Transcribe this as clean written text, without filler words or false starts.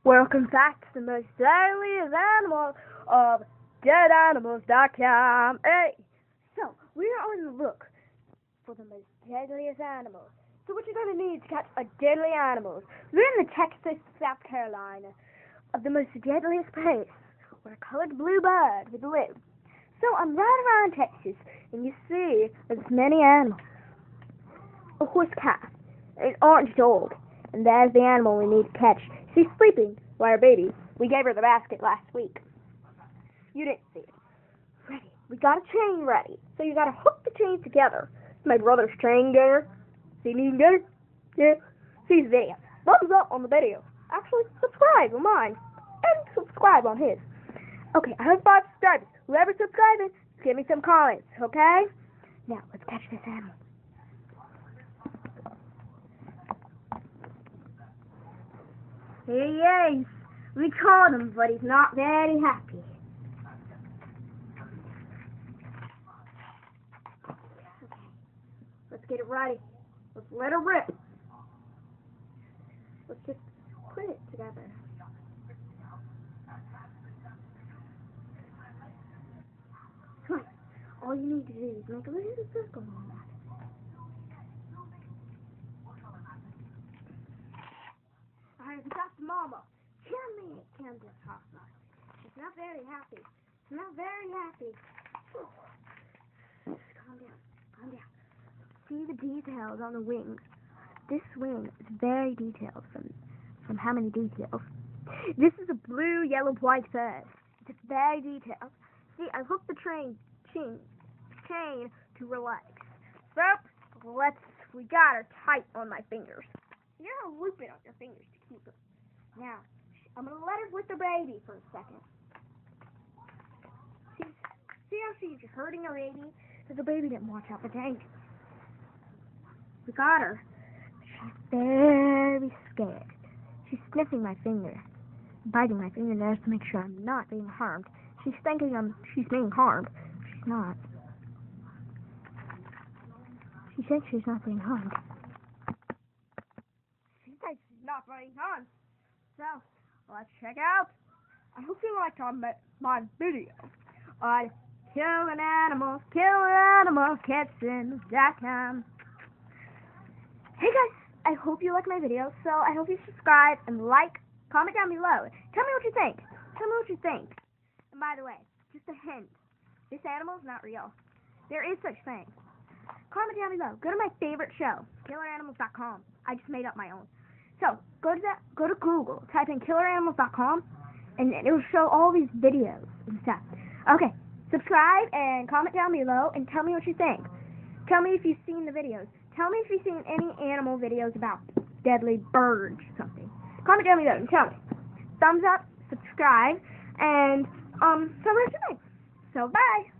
Welcome back to the most deadliest animal of deadanimals.com. Hey, so we are on the look for the most deadliest animals. So what you're going to need to catch a deadly animals. We're in the Texas, South Carolina, of the most deadliest place where a colored blue bird would live. So I'm riding around Texas, and you see there's many animals. A horse calf, an orange dog, and there's the animal we need to catch. She's sleeping while her baby. We gave her the basket last week. You didn't see it. Ready. We got a chain ready. So you gotta hook the chain together. My brother's chain getter. See me getter? Yeah. She's there. Thumbs up on the video. Actually, subscribe on mine. And subscribe on his. Okay, I have 5 subscribers. Whoever's subscribing, give me some comments, okay? Now, let's catch this animal. Here he is. We caught him, but he's not very happy. Okay. Let's get it ready. Let's let her rip. Let's just put it together. Come on. All you need to do is make a little circle on that. Alright, we got the mama. Come here, Candace Hoffa. She's not very happy. She's not very happy. Calm down. Calm down. See the details on the wings. This wing is very detailed from how many details. This is a blue, yellow, white bird. It's very detailed. See, I hooked the chain to relax. So, we got her tight on my fingers. You're gonna loop it on your fingers to keep it. Now, I'm gonna let her with the baby for a second. See how she's hurting her baby? Because the baby didn't watch out the tank. We got her. She's very scared. She's sniffing my finger, biting my fingernails to make sure I'm not being harmed. She's thinking she's being harmed. She's not. She said she's not being harmed. She said she's not being harmed. So, let's check out. I hope you liked my video on killing animals, catching.com. Hey guys, I hope you like my video, so I hope you subscribe and like, comment down below. Tell me what you think. Tell me what you think. And by the way, just a hint, this animal is not real. There is such thing. Comment down below. Go to my favorite show, KillerAnimals.com. I just made up my own. So, go to Google, type in KillerAnimals.com, and it will show all these videos and stuff. Okay, subscribe and comment down below and tell me what you think. Tell me if you've seen the videos. Tell me if you've seen any animal videos about deadly birds or something. Comment down below and tell me. Thumbs up, subscribe, and tell me what you think. So, bye!